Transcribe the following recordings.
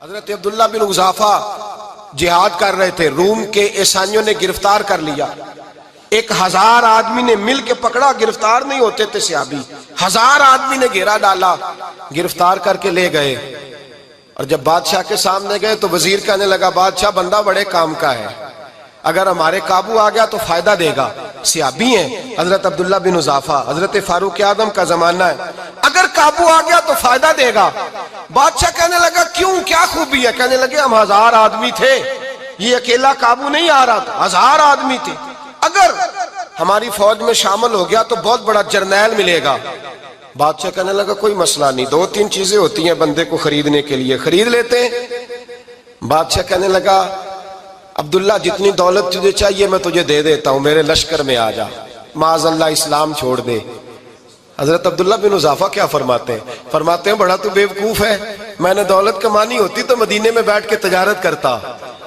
حضرت عبداللہ بن حذافہ جہاد کر رہے تھے، روم کے عیسائیوں نے گرفتار کر لیا، 1000 آدمی نے مل کے پکڑا، گرفتار نہیں ہوتے تھے صحابی، 1000 آدمی نے گھیرا ڈالا، گرفتار کر کے لے گئے۔ اور جب بادشاہ کے سامنے گئے تو وزیر کہنے لگا بادشاہ بندہ بڑے کام کا ہے، اگر ہمارے قابو آ گیا تو فائدہ دے گا۔ صحابی ہیں حضرت عبداللہ بن حذافہ، حضرت فاروق اعظم کا زمانہ ہے، اگر قابو آ گیا تو فائدہ دے گا۔ بادشاہ کہنے لگا کیوں، کیا خوبی ہے؟ کہنے لگے ہم 1000 آدمی تھے، یہ اکیلا قابو نہیں آ رہا تھا، 1000 آدمی تھے، اگر ہماری فوج میں شامل ہو گیا تو بہت بڑا جرنیل ملے گا۔ بادشاہ کہنے لگا کوئی مسئلہ نہیں، 2-3 چیزیں ہوتی ہیں بندے کو خریدنے کے لیے، خرید لیتے ہیں۔ بادشاہ کہنے لگا عبداللہ جتنی دولت تجھے چاہیے میں تجھے دے دیتا ہوں، میرے لشکر میں آ جا، معاذ اللہ اسلام چھوڑ دے۔ حضرت عبداللہ بن حذافہ کیا فرماتے ہیں بڑا تو بیوقوف ہے، میں نے دولت کمانی ہوتی تو مدینے میں بیٹھ کے تجارت کرتا،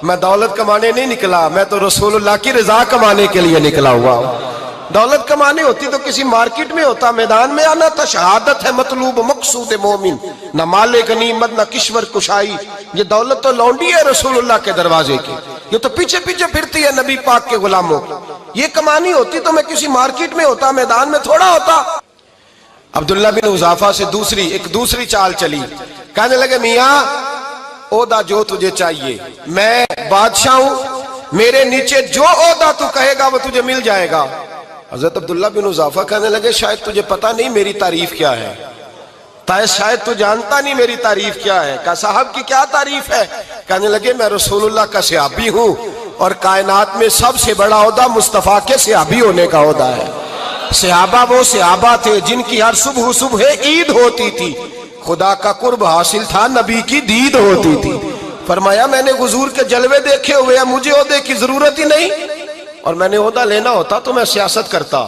میں دولت کمانے نہیں نکلا، میں تو رسول اللہ کی رضا کمانے کے لیے نکلا ہوا ہوں۔ دولت کمانے ہوتی تو کسی مارکیٹ میں ہوتا، میدان میں آنا تھا، شہادت ہے مطلوب مقصود مومن، نہ مال غنیمت نہ کشور کشائی، یہ دولت تو لونڈی ہے رسول اللہ کے دروازے کی، یہ تو پیچھے پیچھے پھرتی ہے نبی پاک کے غلاموں، یہ کمانی ہوتی تو میں کسی مارکیٹ میں ہوتا، میدان میں تھوڑا ہوتا۔ عبداللہ بن حذافہ سے دوسری چال چلی، کہنے لگے میاں عہدہ جو تجھے چاہیے، میں بادشاہ ہوں، میرے نیچے جو عہدہ تو کہے گا وہ تجھے مل جائے گا۔ حضرت عبداللہ بن حذافہ کہنے لگے شاید تجھے پتہ نہیں میری تعریف کیا ہے، شاید تو جانتا نہیں میری تعریف کیا ہے۔ کہا صاحب کی کیا تعریف ہے؟ کہنے لگے میں رسول اللہ کا صحابی ہوں اور کائنات میں سب سے بڑا عہدہ مصطفیٰ کے صحابی ہونے کا عہدہ ہے۔ صحابہ وہ صحابہ تھے جن کی ہر صبح عید ہوتی تھی، خدا کا قرب حاصل تھا، نبی کی دید ہوتی تھی۔ فرمایا میں نے حضور کے جلوے دیکھے ہوئے ہیں، مجھے عہدے کی ضرورت ہی نہیں، اور میں نے عہدہ لینا ہوتا تو میں سیاست کرتا،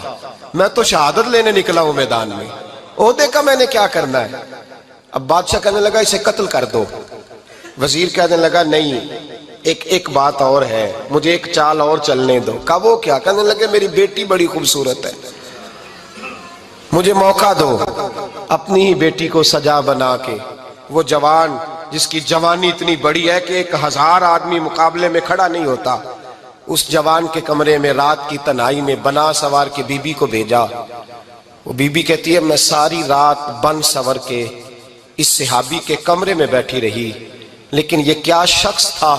میں تو شہادت لینے نکلا ہوں میدان میں، عہدے کا میں نے کیا کرنا ہے؟ اب بادشاہ کہنے لگا اسے قتل کر دو۔ وزیر کہنے لگا نہیں، ایک بات اور ہے، مجھے ایک چال اور چلنے دو۔ کہا وہ کیا؟ کہنے لگے میری بیٹی بڑی خوبصورت ہے، مجھے موقع دو اپنی ہی بیٹی کو سجا بنا کے، وہ جوان جس کی جوانی اتنی بڑی ہے کہ 1000 آدمی مقابلے میں کھڑا نہیں ہوتا، اس جوان کے کمرے میں رات کی تنہائی میں بنا سوار کے بی بی کو بھیجا۔ وہ بی بی کہتی ہے میں ساری رات بن سور کے اس صحابی کے کمرے میں بیٹھی رہی، لیکن یہ کیا شخص تھا،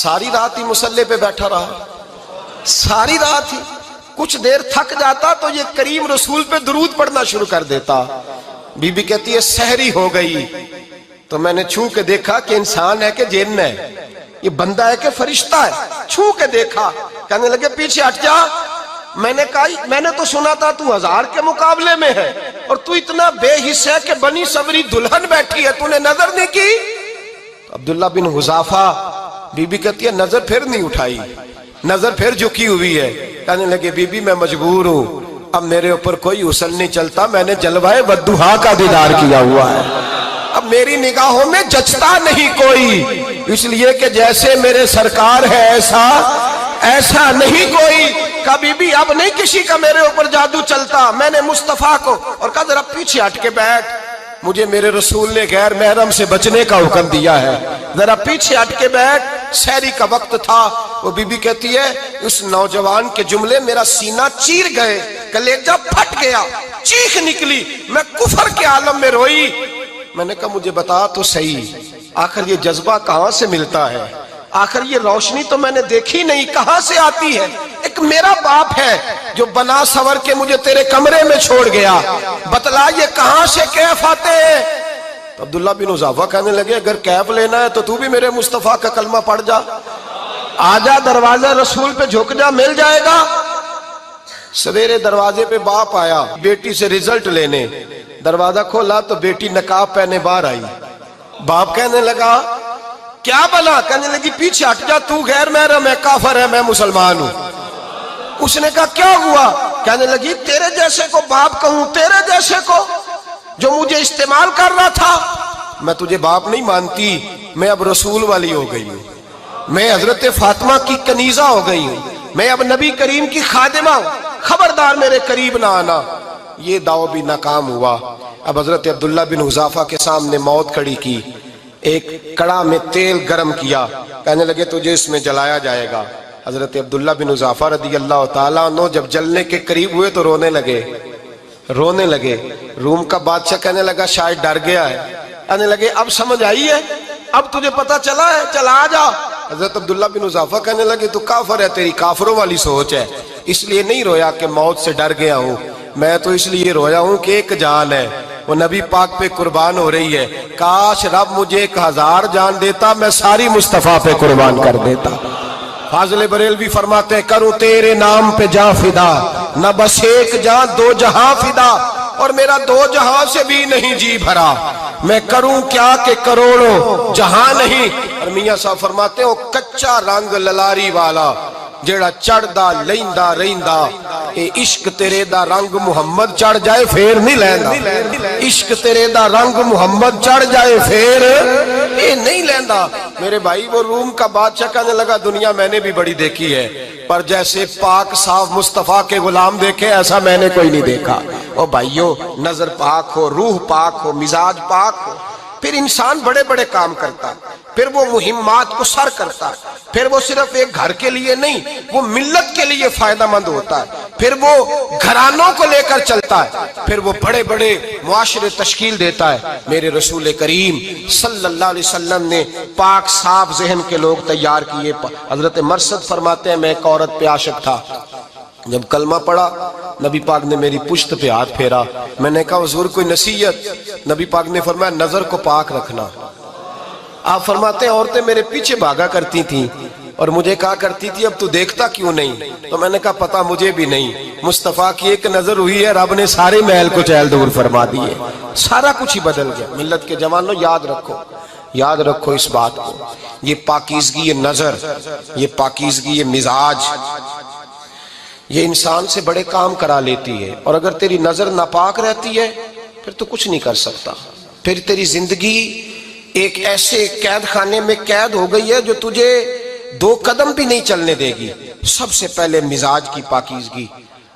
ساری رات ہی مسلح پہ بیٹھا رہا، ساری رات ہی، کچھ دیر تھک جاتا تو یہ کریم رسول پہ درود پڑھنا شروع کر دیتا۔ بی بی کہتی ہے سحری ہو گئی تو میں نے چھو کے دیکھا کہ انسان ہے کہ جن ہے، یہ بندہ ہے کہ فرشتہ ہے، چھو کے دیکھا۔ کہنے لگے پیچھے ہٹ جا، میں نے کہا میں نے تو سنا تھا تو 1000 کے مقابلے میں ہے اور تو اتنا بے حس ہے کہ بنی سوری دلہن بیٹھی ہے، تو نے نظر نہیں کی؟ عبداللہ بن حذافہ، بی بی کہتی ہے نظر پھر نہیں اٹھائی، نظر پھر جھکی ہوئی ہے۔ کہنے لگے بی بی میں مجبور ہوں، اب میرے اوپر کوئی حسن نہیں چلتا، میں نے جلوہ والضحیٰ کا دیدار کیا ہوا ہے، اب میری نگاہوں میں جچتا نہیں کوئی، اس لیے کہ جیسے میرے سرکار ہے ایسا نہیں کوئی۔ کبھی بھی اب نہیں کسی کا میرے اوپر جادو چلتا، میں نے مصطفیٰ کو، اور کہا ذرا پیچھے ہٹ کے بیٹھ، مجھے میرے رسول نے غیر محرم سے بچنے کا حکم دیا ہے، ذرا پیچھے ہٹ کے بیٹھ۔ سحری کا وقت تھا، وہ بی بی کہتی ہے اس نوجوان کے جملے میرا سینہ چیر گئے، کلیجہ پھٹ گیا، چیخ نکلی، میں کفر کے عالم میں روئی۔ میں نے کہا مجھے بتا تو صحیح، آخر یہ جذبہ کہاں سے ملتا ہے، آخر یہ روشنی تو میں نے دیکھی نہیں، کہاں سے آتی ہے؟ ایک میرا باپ ہے جو بنا سور کے مجھے تیرے کمرے میں چھوڑ گیا، بتلا یہ کہاں سے کیف آتے ہیں؟ تو عبداللہ بن حذافہ کہنے لگے اگر کیف لینا ہے تو بھی میرے مصطفیٰ کا کلمہ پڑھ جا، آجا دروازہ رسول پہ جھک جا، مل جائے گا۔ سویرے دروازے پہ باپ آیا بیٹی سے رزلٹ لینے، دروازہ کھولا تو بیٹی نقاب پہنے باہر آئی۔ باپ کہنے لگا کیا بنا؟ کہنے لگی پیچھے ہٹ جا، تو غیر محرم ہے، کافر ہے، میں مسلمان ہوں۔ اس نے کہا کیا ہوا؟ کہنے لگی تیرے جیسے کو باپ کہوں، تیرے جیسے کو جو مجھے استعمال کر رہا تھا، میں تجھے باپ نہیں مانتی، میں اب رسول والی ہو گئی ہوں، میں حضرت فاطمہ کی کنیزہ ہو گئی ہوں، میں اب نبی کریم کی خادمہ ہوں، خبردار میرے قریب نہ آنا۔ یہ دعوی بھی ناکام ہوا۔ اب حضرت عبداللہ بن حذافہ کے سامنے موت کھڑی کی، ایک کڑا میں تیل گرم کیا، کہنے لگے تجھے اس میں جلایا جائے گا۔ حضرت عبداللہ بن حذافہ رضی اللہ تعالیٰ عنہ جب جلنے کے قریب ہوئے تو رونے لگے۔ روم کا بادشاہ کہنے لگا شاید ڈر گیا ہے، کہنے لگے اب سمجھ آئی ہے، اب تجھے پتا چلا ہے، چلا آ جا۔ حضرت عبداللہ بن حذافہ کہنے لگے تو کافر ہے، تیری کافروں والی سوچ ہے، اس لیے نہیں رویا کہ موت سے ڈر گیا ہوں، میں تو اس لیے رویا ہوں کہ ایک جان ہے، وہ نبی پاک پہ قربان ہو رہی ہے، کاش رب مجھے 1000 جان دیتا، میں ساری مصطفیٰ پہ قربان کر دیتا۔ فاضل بریلوی فرماتے ہیں کروں تیرے نام پہ جاں فدا، نہ بس ایک جاں 2 جہاں فدا، اور میرا 2 جہاں سے بھی نہیں جی بھرا، میں کروں کیا کہ کروڑوں جہاں نہیں۔ اور میاں صاحب فرماتے ہیں وہ کچا رنگ للاری والا جیڑا چڑھدا لیندا رہندا، اے عشق تیرے دا رنگ محمد چڑھ جائے پھر نہیں لیندا، عشق تیرے دا رنگ محمد چڑھ جائے پھر اے نہیں لیندا۔ میرے بھائی وہ روم کا بادشاہ کہنے لگا دنیا میں نے بھی بڑی دیکھی ہے، پر جیسے پاک صاف مصطفیٰ کے غلام دیکھے ایسا میں نے کوئی نہیں دیکھا۔ او بھائیو، نظر پاک ہو، روح پاک ہو، مزاج پاک ہو، پھر انسان بڑے بڑے کام کرتا، پھر وہ مہمات کو سر کرتا، پھر وہ صرف ایک گھر کے لیے نہیں، وہ ملت کے لیے فائدہ مند ہوتا ہے، پھر وہ گھرانوں کو لے کر چلتا ہے، پھر وہ بڑے بڑے معاشرے تشکیل دیتا ہے۔ میرے رسول کریم صلی اللہ علیہ وسلم نے پاک صاف ذہن کے لوگ تیار کیے۔ حضرت مرثد فرماتے ہیں میں ایک عورت پہ عاشق تھا، جب کلمہ پڑھا نبی پاک نے میری پشت پہ ہاتھ پھیرا، میں نے کہا حضور کوئی نصیحت؟ نبی پاک نے فرمایا نظر کو پاک رکھنا۔ آپ فرماتے ہیں عورتیں میرے پیچھے بھاگا کرتی تھیں اور مجھے کہا کرتی تھی اب تو دیکھتا کیوں نہیں؟ تو میں نے کہا پتا مجھے بھی نہیں، مصطفیٰ کی ایک نظر ہوئی ہے رب نے سارے محل کو چہل دور فرما دیے، سارا کچھ ہی بدل گیا۔ ملت کے جوانوں یاد رکھو اس بات کو، یہ پاکیزگی یہ نظر، یہ پاکیزگی یہ مزاج، یہ انسان سے بڑے کام کرا لیتی ہے، اور اگر تیری نظر ناپاک رہتی ہے پھر تو کچھ نہیں کر سکتا، پھر تیری زندگی ایک ایسے قید خانے میں قید ہو گئی ہے جو تجھے 2 قدم بھی نہیں چلنے دے گی۔ سب سے پہلے مزاج کی پاکیزگی،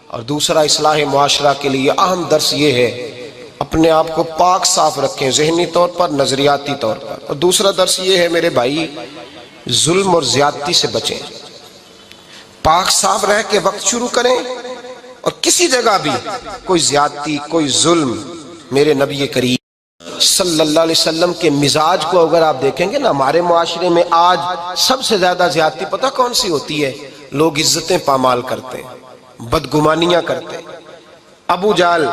اور دوسرا اصلاح معاشرہ کے لیے اہم درس یہ ہے اپنے آپ کو پاک صاف رکھیں، ذہنی طور پر، نظریاتی طور پر، اور دوسرا درس یہ ہے میرے بھائی ظلم اور زیادتی سے بچیں، پاک صاف رہ کے وقت شروع کریں، اور کسی جگہ بھی کوئی زیادتی کوئی ظلم، میرے نبی کریم صلی اللہ علیہ وسلم کے مزاج کو اگر آپ دیکھیں گے نا، ہمارے معاشرے میں آج سب سے زیادہ زیادتی پتہ کون سی ہوتی ہے؟ لوگ عزتیں پامال کرتے ہیں، بدگمانیاں کرتے ہیں۔ ابو جہل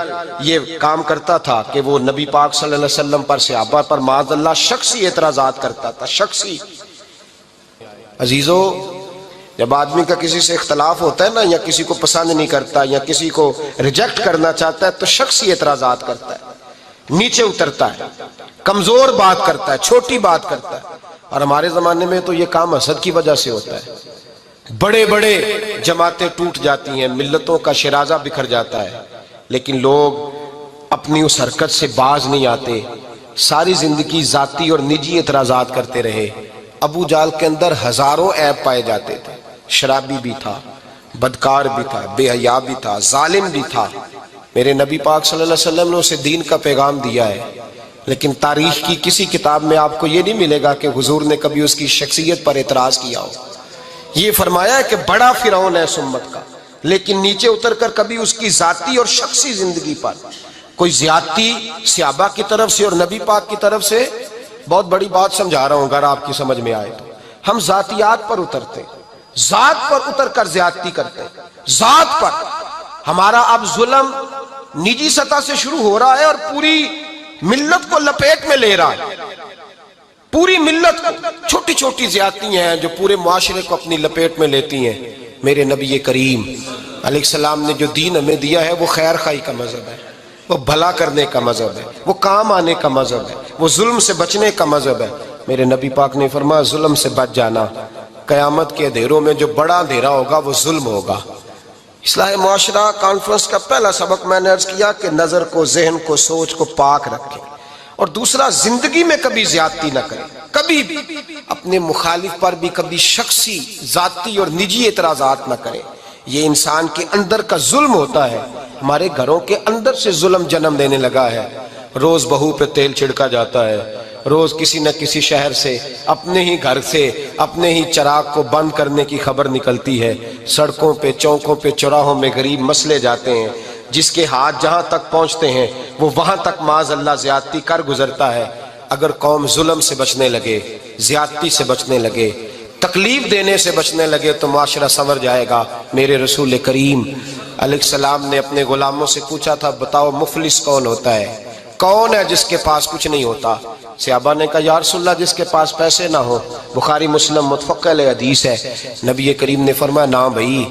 یہ کام کرتا تھا کہ وہ نبی پاک صلی اللہ علیہ وسلم پر، صحابہ پر معاذ اللہ شخصی اعتراضات کرتا تھا، شخصی۔ عزیزو، جب آدمی کا کسی سے اختلاف ہوتا ہے نا، یا کسی کو پسند نہیں کرتا یا کسی کو ریجیکٹ کرنا چاہتا ہے تو شخصی اعتراضات کرتا ہے، نیچے اترتا ہے، کمزور بات کرتا ہے، چھوٹی بات کرتا ہے۔ اور ہمارے زمانے میں تو یہ کام حسد کی وجہ سے ہوتا ہے، بڑے بڑے جماعتیں ٹوٹ جاتی ہیں، ملتوں کا شرازہ بکھر جاتا ہے، لیکن لوگ اپنی اس حرکت سے باز نہیں آتے، ساری زندگی ذاتی اور نجی اعتراضات کرتے رہے۔ ابو جہل کے اندر ہزاروں عیب پائے جاتے تھے، شرابی بھی تھا، بدکار بھی تھا، بے حیا بھی تھا، ظالم بھی تھا۔ میرے نبی پاک صلی اللہ علیہ وسلم نے اسے دین کا پیغام دیا ہے، لیکن تاریخ کی کسی کتاب میں آپ کو یہ نہیں ملے گا کہ حضور نے کبھی اس کی شخصیت پر اعتراض کیا ہو۔ یہ فرمایا ہے کہ بڑا فرعون ہے اس امت کا، لیکن نیچے اتر کر کبھی اس کی ذاتی اور شخصی زندگی پر کوئی زیادتی صحابہ کی طرف سے اور نبی پاک کی طرف سے، بہت بڑی بات سمجھا رہا ہوں اگر آپ کی سمجھ میں آئے تو، ہم ذاتیات پر اترتے، ذات پر اتر کر زیادتی کرتے، ذات پر۔ ہمارا اب ظلم نجی سطح سے شروع ہو رہا ہے اور پوری ملت کو لپیٹ میں لے رہا ہے، پوری ملت کو۔ چھوٹی چھوٹی زیادتیاں ہیں جو پورے معاشرے کو اپنی لپیٹ میں لیتی ہیں۔ میرے نبی کریم علیہ السلام نے جو دین ہمیں دیا ہے وہ خیر خواہی کا مذہب ہے، وہ بھلا کرنے کا مذہب ہے، وہ کام آنے کا مذہب ہے، وہ ظلم سے بچنے کا مذہب ہے۔ میرے نبی پاک نے فرمایا ظلم سے بچ جانا، قیامت کے اندھیروں میں جو بڑا اندھیرا ہوگا وہ ظلم ہوگا۔ اصلاح معاشرہ کانفرنس کا پہلا سبق میں نے عرض کیا کہ نظر کو، ذہن کو، سوچ کو پاک رکھیں، اور دوسرا زندگی میں کبھی زیادتی نہ کریں، کبھی بھی اپنے مخالف پر بھی کبھی شخصی، ذاتی اور نجی اعتراضات نہ کریں۔ یہ انسان کے اندر کا ظلم ہوتا ہے، ہمارے گھروں کے اندر سے ظلم جنم لینے لگا ہے۔ روز بہو پہ تیل چھڑکا جاتا ہے، روز کسی نہ کسی شہر سے، اپنے ہی گھر سے، اپنے ہی چراغ کو بند کرنے کی خبر نکلتی ہے۔ سڑکوں پہ، چوکوں پہ، چوراہوں میں غریب مسلے جاتے ہیں، جس کے ہاتھ جہاں تک پہنچتے ہیں وہ وہاں تک معاذ اللہ زیادتی کر گزرتا ہے۔ اگر قوم ظلم سے بچنے لگے، زیادتی سے بچنے لگے، تکلیف دینے سے بچنے لگے تو معاشرہ سنور جائے گا۔ میرے رسول کریم علیہ السلام نے اپنے غلاموں سے پوچھا تھا، بتاؤ مفلس کون ہوتا ہے؟ کون ہے جس کے پاس کچھ نہیں ہوتا؟ صحابہ نے کہا یا رسول اللہ جس کے پاس پیسے نہ ہو۔ بخاری مسلم متفق علیہ حدیث ہے۔ نبی کریم نے فرمایا نا بھائی،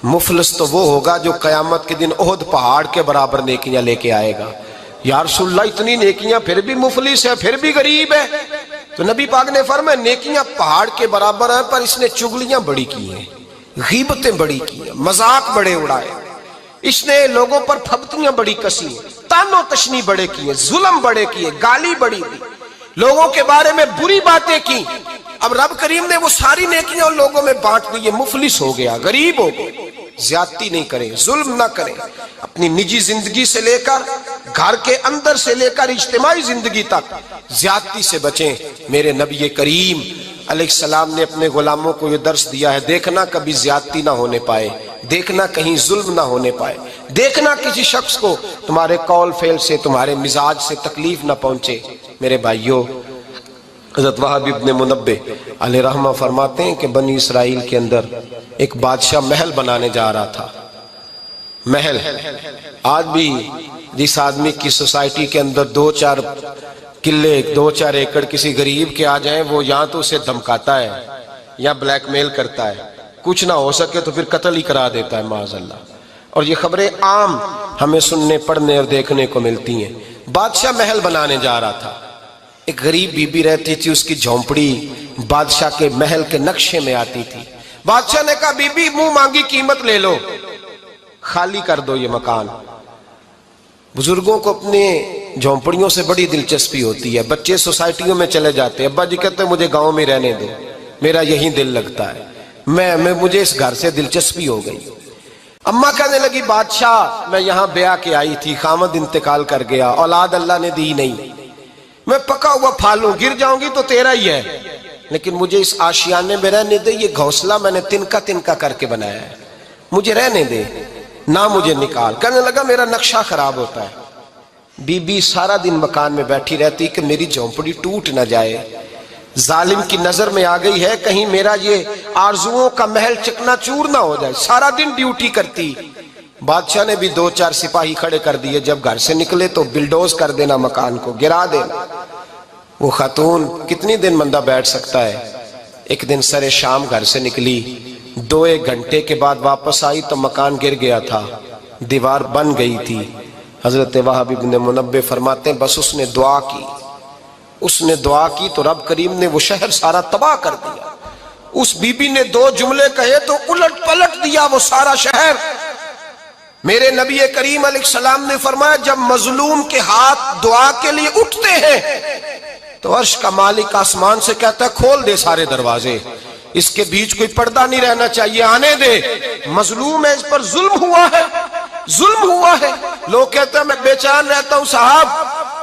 مفلس تو وہ ہوگا جو قیامت کے دن احد پہاڑ کے برابر نیکیاں لے کے آئے گا۔ یا رسول اللہ اتنی نیکیاں پھر بھی مفلس ہے، پھر بھی غریب ہے؟ تو نبی پاک نے فرمایا نیکیاں پہاڑ کے برابر ہیں، پر اس نے چگلیاں بڑی کی ہیں، غیبتیں بڑی کی ہیں، مذاق بڑے اڑائے، اس نے لوگوں پر پھبتیاں بڑی کسی ہیں، تان و تشنی بڑے کیے، ظلم بڑے کیے، گالی بڑی دی، لوگوں کے بارے میں بری باتیں کی۔ اب رب کریم نے وہ ساری نیکیاں ان لوگوں میں بانٹ دی، یہ مفلس ہو گیا، غریب ہو گیا۔ زیادتی نہیں کریں، ظلم نہ کریں، اپنی نجی زندگی سے لے کر گھر کے اندر سے لے کر اجتماعی زندگی تک زیادتی سے بچیں۔ میرے نبی کریم علیہ السلام نے اپنے غلاموں کو یہ درس دیا ہے، دیکھنا کبھی زیادتی نہ ہونے پائے، دیکھنا کہیں ظلم نہ ہونے پائے، دیکھنا کسی شخص کو تمہارے قول فعل سے، تمہارے مزاج سے تکلیف نہ پہنچے۔ میرے بھائیوں، حضرت وہب ابن منبہ علیہ رحمہ فرماتے ہیں کہ بنی اسرائیل کے اندر ایک بادشاہ محل بنانے جا رہا تھا۔ محل، آج بھی جس آدمی کی سوسائٹی کے اندر 2-4 قلعے، 2-4 ایکڑ کسی غریب کے آ جائیں، وہ یا تو اسے دھمکاتا ہے یا بلیک میل کرتا ہے، کچھ نہ ہو سکے تو پھر قتل ہی کرا دیتا ہے معاذ اللہ۔ اور یہ خبریں عام ہمیں سننے، پڑھنے اور دیکھنے کو ملتی ہیں۔ بادشاہ محل بنانے جا رہا تھا، ایک غریب بی بی رہتی تھی، اس کی جھونپڑی بادشاہ کے محل کے نقشے میں آتی تھی۔ بادشاہ نے کہا بی بی منہ مانگی قیمت لے لو، خالی کر دو یہ مکان۔ بزرگوں کو اپنے جھونپڑیوں سے بڑی دلچسپی ہوتی ہے، بچے سوسائٹیوں میں چلے جاتے ہیں، ابا جی کہتے ہیں مجھے گاؤں میں رہنے دو، میرا یہی دل لگتا ہے، مجھے اس گھر سے دلچسپی ہو گئی۔ اماں کہنے لگی بادشاہ میں یہاں بیاہ کے آئی تھی، خامد انتقال کر گیا، اولاد اللہ نے دی نہیں، میں پکا ہوا پھالوں، گر جاؤں گی تو تیرا ہی ہے، لیکن مجھے اس آشیانے میں رہنے دے، یہ گھونسلہ میں نے تنکا کر کے بنایا ہے، مجھے رہنے دے، نہ مجھے نکال۔ کہنے لگا میرا نقشہ خراب ہوتا ہے۔ بی بی سارا دن مکان میں بیٹھی رہتی کہ میری جھونپڑی ٹوٹ نہ جائے، ظالم کی نظر میں آ گئی ہے کہیں میرا یہ آرزوؤں کا محل چکنا چور نہ ہو جائے، سارا دن ڈیوٹی کرتی۔ بادشاہ نے بھی 2-4 سپاہی کھڑے کر دیے، جب گھر سے نکلے تو بلڈوز کر دینا، مکان کو گرا دینا۔ وہ خاتون کتنی دن بندہ بیٹھ سکتا ہے؟ ایک دن سر شام گھر سے نکلی، 2-1 گھنٹے کے بعد واپس آئی تو مکان گر گیا تھا، دیوار بن گئی تھی۔ حضرت وہب ابن منبہ فرماتے ہیں بس اس نے دعا کی تو رب کریم نے وہ شہر سارا تباہ کر دیا۔ اس بی بی نے 2 جملے کہے تو الٹ پلٹ دیا وہ سارا شہر۔ میرے نبی کریم علیہ السلام نے فرمایا جب مظلوم کے ہاتھ دعا کے لیے اٹھتے ہیں تو عرش کا مالک آسمان سے کہتا ہے کھول دے سارے دروازے، اس کے بیچ کوئی پردہ نہیں رہنا چاہیے، آنے دے، مظلوم ہے، اس پر ظلم ہوا ہے، ظلم ہوا ہے۔ لوگ کہتے ہیں میں بے چین رہتا ہوں صاحب،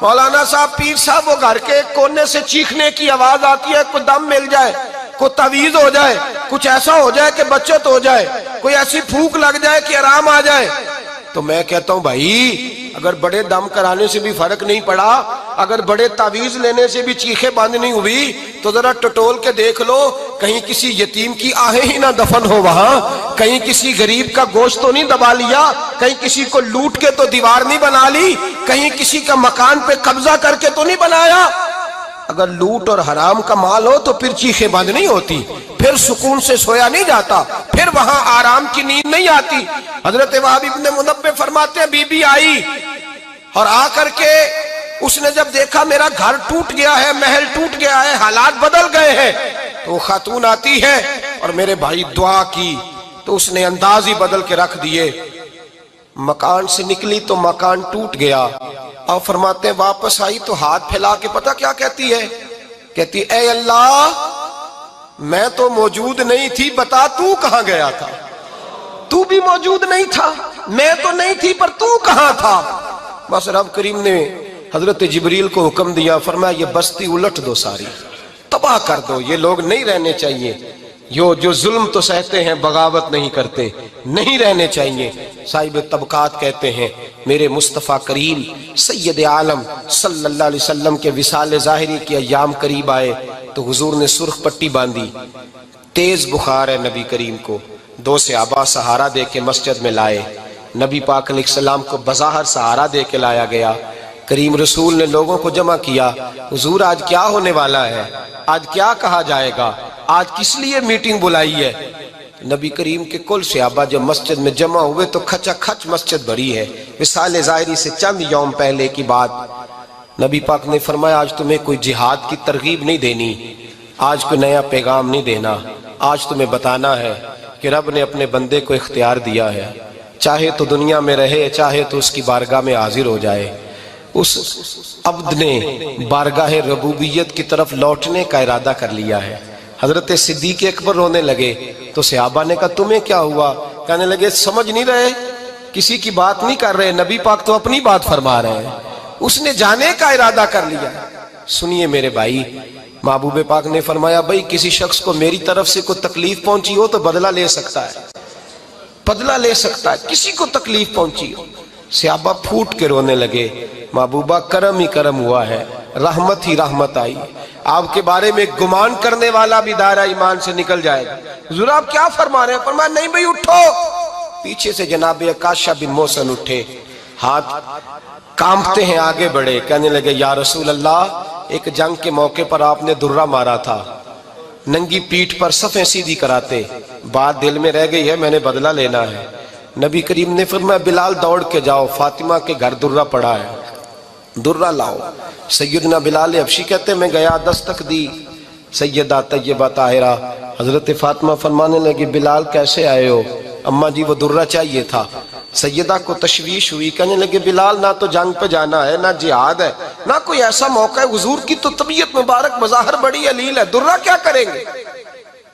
مولانا صاحب، پیر صاحب، وہ گھر کے ایک کونے سے چیخنے کی آواز آتی ہے، کوئی دم مل جائے، کوئی تعویذ ہو جائے، کچھ ایسا ہو جائے کہ بچت ہو جائے، کوئی ایسی پھونک لگ جائے کہ آرام آ جائے، تو میں کہتا ہوں بھائی اگر بڑے دم کرانے سے بھی فرق نہیں پڑا، اگر بڑے تعویذ لینے سے بھی چیخیں بند نہیں ہوئی، تو ذرا ٹٹول کے دیکھ لو کہیں کسی یتیم کی آہیں ہی نہ دفن ہو وہاں، کہیں کسی غریب کا گوشت تو نہیں دبا لیا، کہیں کسی کو لوٹ کے تو دیوار نہیں بنا لی، کہیں کسی کا مکان پہ قبضہ کر کے تو نہیں بنایا۔ اگر لوٹ اور حرام کا مال ہو تو پھر چیخیں بند نہیں ہوتی، پھر سکون سے سویا نہیں جاتا، پھر وہاں آرام کی نیند نہیں آتی۔ حضرت وہب ابن منبہ فرماتے ہیں بی بی آئی اور آ کر کے اس نے جب دیکھا میرا گھر ٹوٹ گیا ہے، محل ٹوٹ گیا ہے، حالات بدل گئے ہیں، تو وہ خاتون آتی ہے اور میرے بھائی دعا کی تو اس نے انداز ہی بدل کے رکھ دیے، مکان سے نکلی تو مکان ٹوٹ گیا۔ اور فرماتے ہیں واپس آئی تو ہاتھ پھیلا کے پتہ کیا کہتی ہے؟ کہتی اے اللہ میں تو موجود نہیں تھی، بتا تو کہاں گیا تھا؟ تو بھی موجود نہیں تھا، میں تو نہیں تھی، پر تو کہاں تھا؟ بس رب کریم نے حضرت جبریل کو حکم دیا، فرمایا یہ بستی الٹ دو، ساری تباہ کر دو، یہ لوگ نہیں رہنے چاہیے، جو ظلم تو سہتے ہیں بغاوت نہیں کرتے، نہیں رہنے چاہیے۔ صاحب طبقات کہتے ہیں میرے مصطفیٰ کریم سید عالم صلی اللہ علیہ وسلم کے وصال ظاہری کے ایام قریب آئے تو حضور نے سرخ پٹی باندھی، تیز بخار ہے نبی کریم کو، 2 صحابہ سہارا دے کے مسجد میں لائے، نبی پاک علیہ السلام کو بظاہر سہارا دے کے لایا گیا۔ کریم رسول نے لوگوں کو جمع کیا، حضور آج کیا ہونے والا ہے، آج کیا کہا جائے گا، آج کس لیے میٹنگ بلائی ہے؟ نبی کریم کے کل صحابہ جب مسجد میں جمع ہوئے تو کھچا کھچ مسجد بھری ہے۔ وصال ظاہری سے چند یوم پہلے کی بات، نبی پاک نے فرمایا آج تمہیں کوئی جہاد کی ترغیب نہیں دینی، آج کوئی نیا پیغام نہیں دینا، آج تمہیں بتانا ہے کہ رب نے اپنے بندے کو اختیار دیا ہے، چاہے تو دنیا میں رہے، چاہے تو اس کی بارگاہ میں حاضر ہو جائے۔ اس عبد نے بارگاہ ربوبیت کی طرف لوٹنے کا ارادہ کر لیا ہے۔ حضرت صدیق اکبر رونے لگے تو صحابہ نے کہا تمہیں کیا ہوا؟ کہنے لگے سمجھ نہیں رہے، کسی کی بات نہیں کر رہے، نبی پاک تو اپنی بات فرما رہے ہیں، اس نے جانے کا ارادہ کر لیا۔ سنیے میرے بھائی، محبوب پاک نے فرمایا بھائی کسی شخص کو میری طرف سے کوئی تکلیف پہنچی ہو تو بدلہ لے سکتا ہے، بدلہ لے سکتا ہے، کسی کو تکلیف پہنچی ہو۔ صحابہ پھوٹ کے رونے لگے، محبوبہ کرم ہی کرم ہوا ہے، رحمت ہی رحمت آئی، آپ کے بارے میں گمان کرنے والا بھی دائرہ ایمان سے نکل جائے گا۔ حضور آپ کیا فرما رہے ہیں؟ فرمایا نہیں بھئی اٹھو۔ پیچھے سے جناب عکاشہ بن محصن اٹھے، ہاتھ کانپتے ہیں، آگے بڑھے، کہنے لگے یا رسول اللہ ایک جنگ کے موقع پر آپ نے درہ مارا تھا، ننگی پیٹھ پر صفیں سیدھی کراتے، بات دل میں رہ گئی ہے، میں نے بدلہ لینا ہے۔ نبی کریم نے فرمایا بلال دوڑ کے جاؤ، فاطمہ کے گھر درہ پڑا ہے، درہ لاؤ۔ سیدنا بلال حبشی کہتے میں گیا، دستک دی، سیدہ طیبہ طاہرہ حضرت فاطمہ فرمانے لگی بلال کیسے آئے ہو؟ اماں جی وہ درہ چاہیے تھا۔ سیدہ کو تشویش ہوئی، کہنے لگے بلال نہ تو جنگ پہ جانا ہے، نہ جہاد ہے، نہ کوئی ایسا موقع ہے، حضور کی تو طبیعت مبارک بظاہر بڑی علیل ہے، درہ کیا کریں گے؟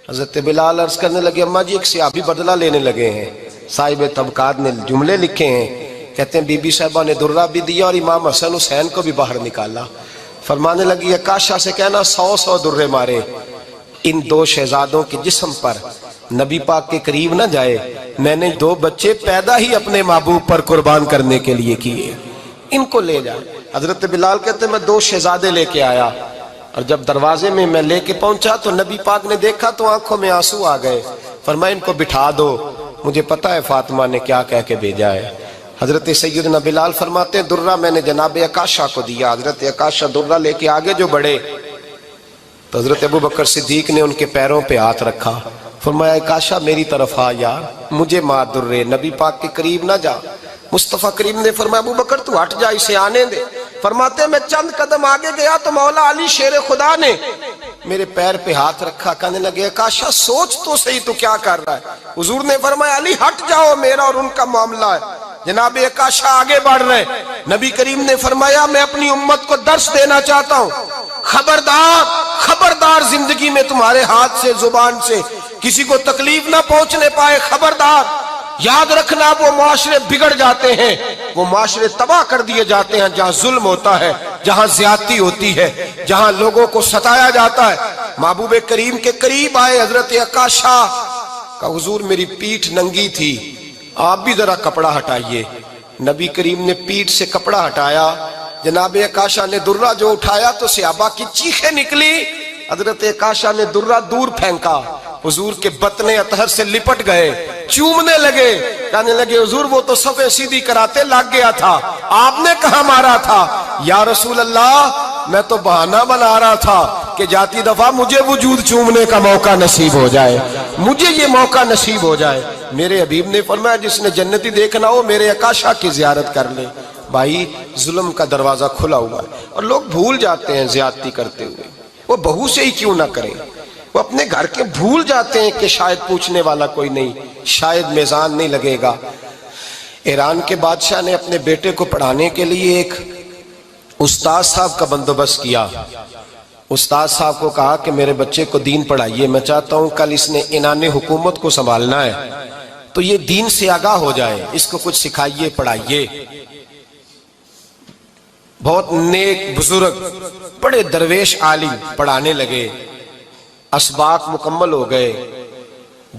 حضرت بلال عرض کرنے لگے اماں جی ایک صحابی بدلہ لینے لگے ہیں، صاحب طبقات نے جملے لکھے ہیں، کہتے ہیں بی بی صاحبہ نے درہ بھی دیا اور امام حسن حسین کو بھی باہر نکالا۔ فرمانے لگی عکاشہ سے کہنا 100 درے مارے، ان 2 شہزادوں کے جسم پر نبی پاک کے قریب نہ جائے، میں نے 2 بچے پیدا ہی اپنے محبوب پر قربان کرنے کے لیے کیے، ان کو لے جائے۔ حضرت بلال کہتے ہیں میں 2 شہزادے لے کے آیا، اور جب دروازے میں میں لے کے پہنچا تو نبی پاک نے دیکھا تو آنکھوں میں آنسو آ گئے، فرمایا ان کو بٹھا دو، مجھے پتہ ہے فاطمہ نے کیا کہہ کے بھیجا ہے۔ حضرت سیدنا بلال فرماتے ہیں درہ میں نے جناب عکاشہ کو دیا، حضرت عکاشہ درہ لے کے آگے جو بڑھے تو حضرت ابوبکر صدیق نے ان کے پیروں پہ ہاتھ رکھا، فرمایا عکاشہ میری طرف آ یار، مجھے مار درے، نبی پاک کے قریب نہ جا۔ مصطفیٰ کریم نے فرمایا ابوبکر تو ہٹ جا، اسے آنے دے۔ فرماتے ہیں میں چند قدم آگے گیا تو مولا علی شیر خدا نے میرے پیر پہ ہاتھ رکھا، کہنے لگے عکاشہ سوچ تو صحیح تو کیا کر رہا ہے؟ حضور نے فرمایا علی ہٹ جاؤ، میرا اور ان کا معاملہ ہے۔ جناب عکاشہ آگے بڑھ رہے، نبی کریم نے فرمایا میں اپنی امت کو درس دینا چاہتا ہوں، خبردار خبردار زندگی میں تمہارے ہاتھ سے زبان سے کسی کو تکلیف نہ پہنچنے پائے، خبردار یاد رکھنا وہ معاشرے بگڑ جاتے ہیں، وہ معاشرے تباہ کر دیے جاتے ہیں جہاں ظلم ہوتا ہے، جہاں زیادتی ہوتی ہے، جہاں لوگوں کو ستایا جاتا ہے۔ محبوب کریم کے قریب آئے حضرت عکاشہ کا حضور میری پیٹھ ننگی تھی، آپ بھی ذرا کپڑا ہٹائیے۔ نبی کریم نے پیٹھ سے کپڑا ہٹایا، جناب عکاشہ نے درہ جو اٹھایا تو صحابہ کی چیخیں نکلی، حضرت عکاشہ نے درہ دور پھینکا، حضور کے بطن اطہر سے لپٹ گئے، چومنے لگے، کہنے لگے حضور وہ تو صفیں سیدھی کراتے لگ گیا تھا، آپ نے کہاں مارا تھا؟ یا رسول اللہ میں تو بہانہ بنا رہا تھا کہ جاتی دفعہ مجھے وجود چومنے کا موقع نصیب ہو جائے، مجھے یہ موقع نصیب ہو جائے۔ میرے حبیب نے فرمایا جس نے جنتی دیکھنا ہو میرے عکاشہ کی زیارت کر لے۔ بھائی ظلم کا دروازہ کھلا ہوا ہے اور لوگ بھول جاتے ہیں زیادتی کرتے ہوئے، وہ بہو سے ہی کیوں نہ کریں، وہ اپنے گھر کے بھول جاتے ہیں کہ شاید پوچھنے والا کوئی نہیں، شاید میزان نہیں لگے گا۔ ایران کے بادشاہ نے اپنے بیٹے کو پڑھانے کے لیے ایک استاد صاحب کا بندوبست کیا، استاد صاحب کو کہا کہ میرے بچے کو دین پڑھائیے، میں چاہتا ہوں کل اس نے عنان حکومت کو سنبھالنا ہے تو یہ دین سے آگاہ ہو جائے، اس کو کچھ سکھائیے پڑھائیے۔ بہت نیک بزرگ بڑے درویش عالم پڑھانے لگے، اسباق مکمل ہو گئے،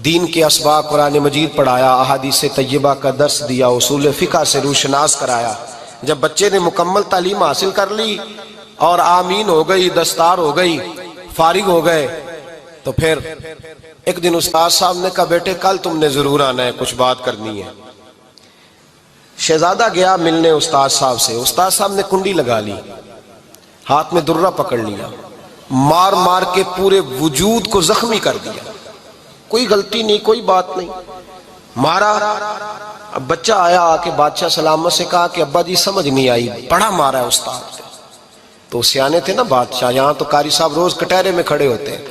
دین کے اسباق قرآن مجید پڑھایا، احادیث طیبہ کا درس دیا، اصول فقہ سے روشناس کرایا۔ جب بچے نے مکمل تعلیم حاصل کر لی اور آمین ہو گئی، دستار ہو گئی، فارغ ہو گئے، تو پھر ایک دن استاد صاحب نے کہا بیٹے کل تم نے ضرور آنا ہے، کچھ بات کرنی ہے۔ شہزادہ گیا ملنے استاد صاحب سے، استاد صاحب نے کنڈی لگا لی، ہاتھ میں درہ پکڑ لیا، مار مار کے پورے وجود کو زخمی کر دیا، کوئی غلطی نہیں، کوئی بات نہیں، مارا۔ اب بچہ آیا آ کے بادشاہ سلامت سے کہا کہ ابا جی سمجھ نہیں آئی، بڑا مارا ہے استاد۔ تو سیانے تھے نا بادشاہ، یہاں تو قاری صاحب روز کٹہرے میں کھڑے ہوتے ہیں،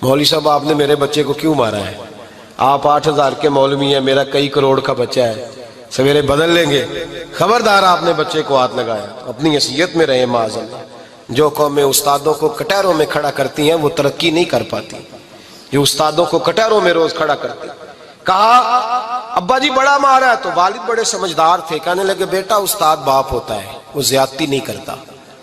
مولوی صاحب آپ نے میرے بچے کو کیوں مارا ہے؟ آپ 8,000 کے مولوی ہیں، میرا کئی کروڑ کا بچہ ہے، سویرے بدل لیں گے، خبردار آپ نے بچے کو ہاتھ لگایا، اپنی حیثیت میں رہے معاذ اللہ۔ جو قومیں استادوں کو کٹہروں میں کھڑا کرتی ہیں وہ ترقی نہیں کر پاتی، جو استادوں کو کٹہروں میں روز کھڑا کرتے۔ کہا ابا جی بڑا مارا ہے، تو والد بڑے سمجھدار تھے، کہنے لگے بیٹا استاد باپ ہوتا ہے، وہ زیادتی نہیں کرتا،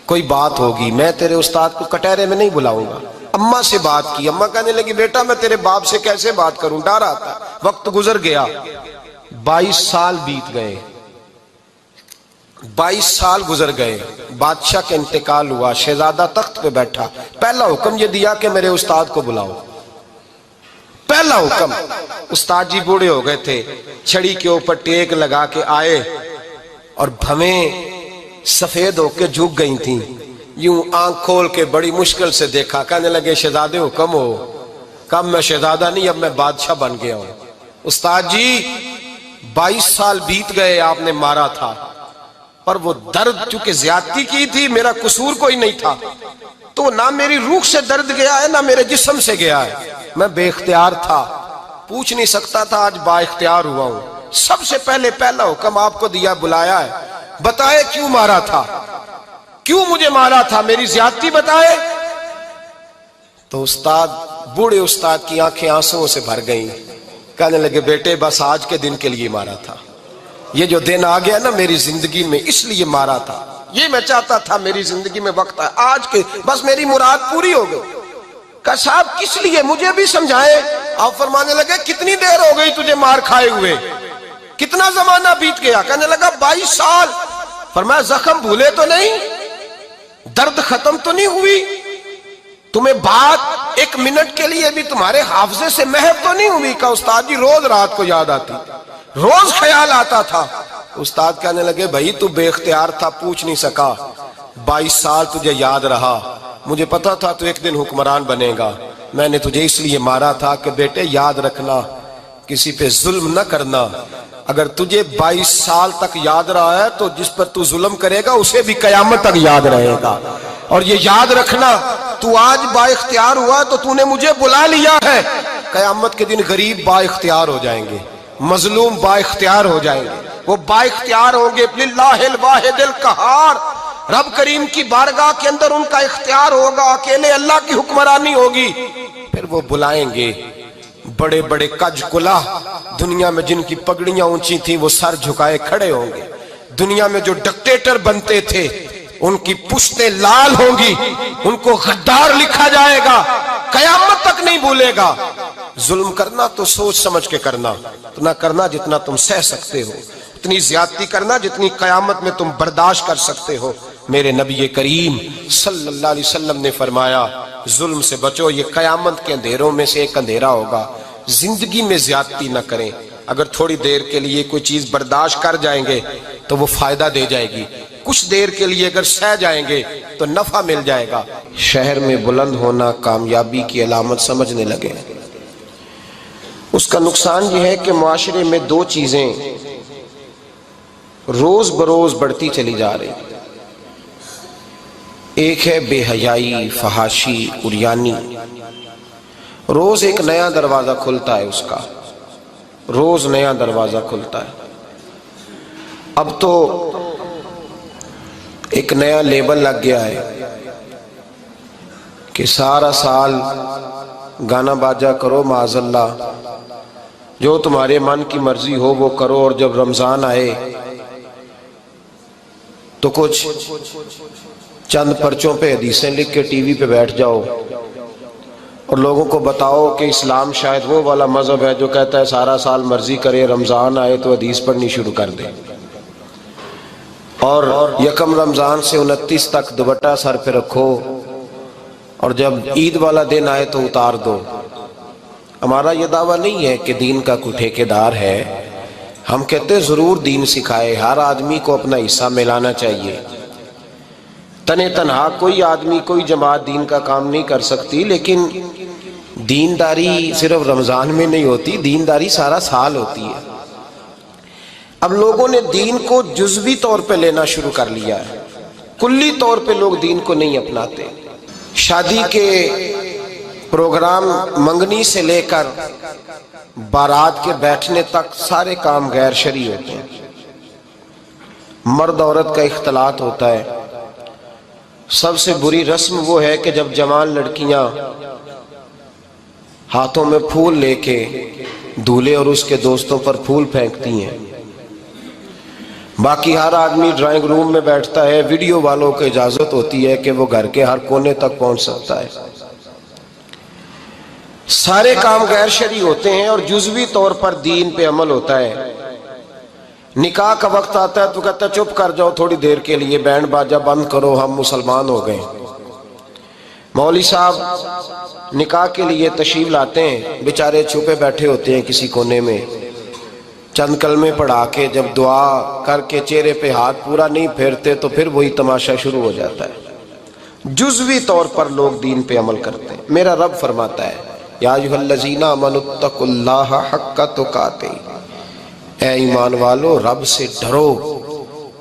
کوئی بات ہوگی میں تیرے استاد کو کٹہرے میں نہیں بلاؤں گا۔ اماں سے بات کی، اماں کہنے لگی بیٹا میں تیرے باپ سے کیسے بات کروں، ڈر آتا۔ وقت گزر گیا، 22 سال بیت گئے، 22 سال گزر گئے، بادشاہ کا انتقال ہوا، شہزادہ تخت پہ بیٹھا، پہلا حکم یہ دیا کہ میرے استاد کو بلاؤ، پہلا حکم۔ استاد جی بوڑھے ہو گئے تھے، چھڑی کے اوپر ٹیک لگا کے آئے اور بھویں سفید ہو کے جھک گئی تھیں، یوں آنکھ کھول کے بڑی مشکل سے دیکھا، کہنے لگے شہزادے حکم ہو۔ کب میں شہزادہ نہیں، اب میں بادشاہ بن گیا ہوں۔ استاد جی 22 سال بیت گئے، آپ نے مارا تھا، پر وہ درد چونکہ زیادتی کی تھی، میرا قصور کوئی نہیں تھا، تو نہ میری روح سے درد گیا ہے نہ میرے جسم سے گیا ہے، میں بے اختیار تھا، پوچھ نہیں سکتا تھا، آج با اختیار ہوا ہوں۔ سب سے پہلے پہلا حکم آپ کو دیا، بلایا ہے، بتائے کیوں مارا تھا، کیوں مجھے مارا تھا، میری زیادتی بتائے۔ تو استاد، بوڑھے استاد کی آنکھیں آنسوؤں سے بھر گئیں، کہنے لگے بیٹے بس آج کے دن کے لیے مارا تھا، یہ جو دن آ گیا نا میری زندگی میں اس لیے مارا تھا، یہ میں چاہتا تھا میری زندگی میں وقت آئے، آج کے بس میری مراد پوری ہو گئی۔ کہا صاحب کس لیے، مجھے بھی سمجھائے۔ آپ فرمانے لگے کتنی دیر ہو گئی تجھے مار کھائے ہوئے، کتنا زمانہ بیت گیا؟ کہنے لگا 22 سال۔ فرمایا زخم بھولے تو نہیں، درد ختم تو نہیں ہوئی، تمہیں بات 1 منٹ کے لیے بھی تمہارے حافظے سے محو تو نہیں ہوئی؟ کہا استاد جی روز رات کو یاد آتی، روز خیال آتا تھا۔ استاد کہنے لگے بھائی تو بے اختیار تھا، پوچھ نہیں سکا، 22 سال تجھے یاد رہا، مجھے پتا تھا تو ایک دن حکمران بنے گا، میں نے تجھے اس لیے مارا تھا کہ بیٹے یاد رکھنا، کسی پہ ظلم نہ کرنا، اگر تجھے 22 سال تک یاد رہا ہے تو جس پر تو ظلم کرے گا اسے بھی قیامت تک یاد رہے گا، اور یہ یاد رکھنا تو آج با اختیار ہوا تو تو نے مجھے بلا لیا ہے، قیامت کے دن غریب با اختیار ہو جائیں گے، مظلوم با اختیار ہو جائیں گے، وہ با اختیار ہوں گے، للہ الواحد القہار، رب کریم کی بارگاہ کے اندر ان کا اختیار ہوگا، اکیلے اللہ کی حکمرانی ہوگی، پھر وہ بلائیں گے بڑے بڑے کج کلاہ، دنیا میں جن کی پگڑیاں اونچی تھیں وہ سر جھکائے کھڑے ہوں گے، دنیا میں جو ڈکٹیٹر بنتے تھے ان کی پشتیں لال ہوں گی، ان کو غدار لکھا جائے گا، قیامت تک نہیں بھولے گا۔ ظلم کرنا تو سوچ سمجھ کے کرنا، اتنا کرنا جتنا تم سہ سکتے ہو، اتنی زیادتی کرنا جتنی قیامت میں تم برداشت کر سکتے ہو۔ میرے نبی کریم صلی اللہ علیہ وسلم نے فرمایا ظلم سے بچو، یہ قیامت کے اندھیروں میں سے ایک اندھیرا ہوگا، زندگی میں زیادتی نہ کریں، اگر تھوڑی دیر کے لیے کوئی چیز برداشت کر جائیں گے تو وہ فائدہ دے جائے گی، کچھ دیر کے لیے اگر سہ جائیں گے تو نفع مل جائے گا۔ شہر میں بلند ہونا کامیابی کی علامت سمجھنے لگے، اس کا نقصان یہ ہے کہ معاشرے میں 2 چیزیں روز بروز بڑھتی چلی جا رہی، ایک ہے بے حیائی، فحاشی، عریانی، روز ایک نیا دروازہ کھلتا ہے، اس کا روز نیا دروازہ کھلتا ہے۔ اب تو ایک نیا لیبل لگ گیا ہے کہ سارا سال گانا باجا کرو، معاذ اللہ جو تمہارے من کی مرضی ہو وہ کرو، اور جب رمضان آئے تو کچھ چند پرچوں پہ حدیثیں لکھ کے ٹی وی پہ بیٹھ جاؤ اور لوگوں کو بتاؤ کہ اسلام شاید وہ والا مذہب ہے جو کہتا ہے سارا سال مرضی کرے، رمضان آئے تو حدیث پڑھنی شروع کر دے، اور یکم رمضان سے 29 تک دوپٹہ سر پہ رکھو اور جب عید والا دن آئے تو اتار دو۔ ہمارا یہ دعویٰ نہیں ہے کہ دین کا کوئی ٹھیکیدار ہے، ہم کہتے ضرور دین سکھائے، ہر آدمی کو اپنا حصہ ملانا چاہیے۔ تنے تنہا کوئی آدمی کوئی جماعت دین کا کام نہیں کر سکتی، لیکن دینداری صرف رمضان میں نہیں ہوتی، دینداری سارا سال ہوتی ہے۔ اب لوگوں نے دین کو جزوی طور پہ لینا شروع کر لیا ہے، کلی طور پہ لوگ دین کو نہیں اپناتے۔ شادی کے پروگرام منگنی سے لے کر بارات کے بیٹھنے تک سارے کام غیر شرعی ہوتے ہیں۔ مرد عورت کا اختلاط ہوتا ہے۔ سب سے بری رسم وہ ہے کہ جب جوان لڑکیاں ہاتھوں میں پھول لے کے دولہے اور اس کے دوستوں پر پھول پھینکتی ہیں، باقی ہر آدمی ڈرائنگ روم میں بیٹھتا ہے، ویڈیو والوں کو اجازت ہوتی ہے کہ وہ گھر کے ہر کونے تک پہنچ سکتا ہے۔ سارے کام غیر شرعی ہوتے ہیں اور جزوی طور پر دین پہ عمل ہوتا ہے۔ نکاح کا وقت آتا ہے تو کہتا ہے چپ کر جاؤ تھوڑی دیر کے لیے، بینڈ باجا بند کرو، ہم مسلمان ہو گئے۔ مولوی صاحب نکاح کے لیے تشریف لاتے ہیں، بیچارے چھپے بیٹھے ہوتے ہیں کسی کونے میں، چند کلمے پڑھا کے جب دعا کر کے چہرے پہ ہاتھ پورا نہیں پھیرتے تو پھر وہی تماشا شروع ہو جاتا ہے۔ جزوی طور پر لوگ دین پہ عمل کرتے ہیں۔ میرا رب فرماتا ہے یا ایھا الذین آمنوا اتقوا اللہ حق تقاتہ، اے ایمان والو رب سے ڈرو،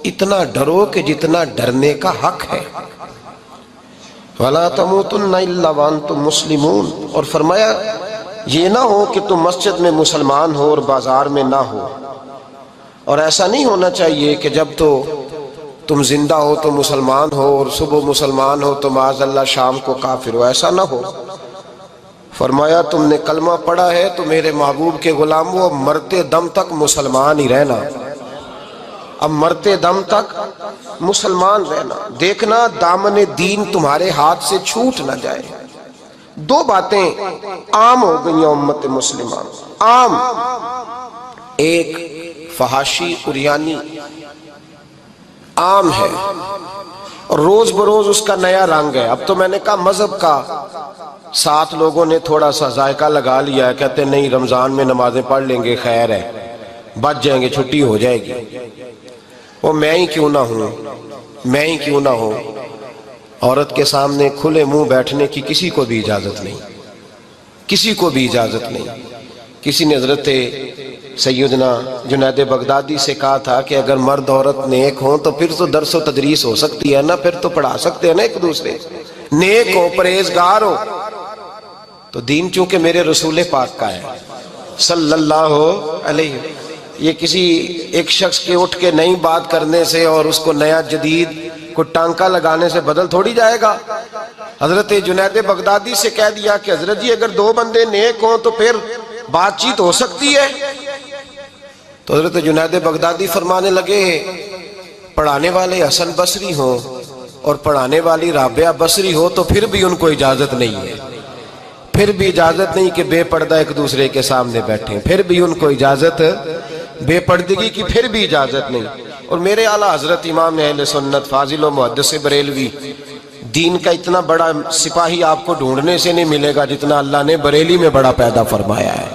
اتنا ڈرو کہ جتنا ڈرنے کا حق ہے۔ وَلَا تَمُوتُنَّ إِلَّا وَأَنْتُمْ مُسْلِمُونَ، اور فرمایا یہ نہ ہو کہ تم مسجد میں مسلمان ہو اور بازار میں نہ ہو، اور ایسا نہیں ہونا چاہیے کہ جب تو تم زندہ ہو تو مسلمان ہو اور صبح مسلمان ہو تو معاذ اللہ شام کو کافر ہو، ایسا نہ ہو۔ فرمایا تم نے کلمہ پڑھا ہے تو میرے محبوب کے غلام وہ مرتے دم تک مسلمان ہی رہنا، اب مرتے دم تک مسلمان رہنا، دیکھنا دامن دین تمہارے ہاتھ سے چھوٹ نہ جائے۔ دو باتیں عام ہو گئی ہیں امت مسلمہ، عام، ایک فحاشی عریانی عام ہے اور روز بروز اس کا نیا رنگ ہے۔ اب تو میں نے کہا مذہب کا ساتھ لوگوں نے تھوڑا سا ذائقہ لگا لیا ہے، کہتے نہیں رمضان میں نمازیں پڑھ لیں گے، خیر ہے، بچ جائیں گے، چھٹی ہو جائے گی۔ وہ میں ہی کیوں نہ ہوں، میں ہی کیوں نہ ہوں، عورت کے سامنے کھلے منہ بیٹھنے کی کسی کو بھی اجازت نہیں، کسی کو بھی اجازت نہیں۔ کسی نے حضرت سیدنا جنید بغدادی سے کہا تھا کہ اگر مرد عورت نیک ہوں تو پھر تو درس و تدریس ہو سکتی ہے نا، پھر تو پڑھا سکتے ہیں نا ایک دوسرے، نیک ہو پرہیزگار ہو۔ تو دین چونکہ میرے رسول پاک کا ہے صلی اللہ علیہ، یہ کسی ایک شخص کے اٹھ کے نئی بات کرنے سے اور اس کو نیا جدید کو ٹانکا لگانے سے بدل تھوڑی جائے گا۔ حضرت جنید بغدادی سے کہہ دیا کہ حضرت جی اگر دو بندے نیک ہوں تو پھر بات چیت ہو سکتی ہے۔ تو حضرت جنید بغدادی فرمانے لگے پڑھانے والے حسن بصری ہوں اور پڑھانے والی رابعہ بصری ہو تو پھر بھی ان کو اجازت نہیں ہے، پھر بھی اجازت نہیں کہ بے پردہ ایک دوسرے کے سامنے بیٹھیں، پھر بھی ان کو اجازت، بے پردگی کی پھر بھی اجازت نہیں۔ اور میرے اعلیٰ حضرت امام اہل سنت فاضل و محدث بریلوی، دین کا اتنا بڑا سپاہی آپ کو ڈھونڈنے سے نہیں ملے گا جتنا اللہ نے بریلی میں بڑا پیدا فرمایا ہے۔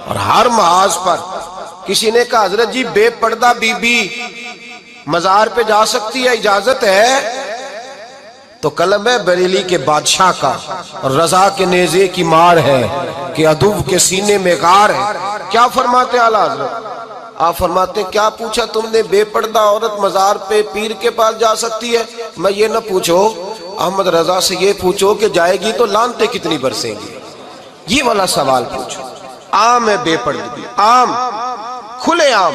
اور ہر محاذ پر کسی نے کہا حضرت جی بے پردہ بی بی مزار پہ جا سکتی ہے، اجازت ہے؟ تو قلم ہے بریلی کے بادشاہ کا، اور رضا کے نیزے کی مار ہے کہ عدو کے سینے میں غار ہے۔ کیا فرماتے ہیں اعلیٰ حضرت؟ آپ فرماتے ہیں کیا پوچھا تم نے، بے پردہ عورت مزار پہ پیر کے پاس جا سکتی ہے؟ میں یہ نہ پوچھو، احمد رضا سے یہ پوچھو کہ جائے گی تو لعنتیں کتنی برسیں گی، یہ والا سوال پوچھو۔ عام ہے بے پردگی، عام، کھلے عام۔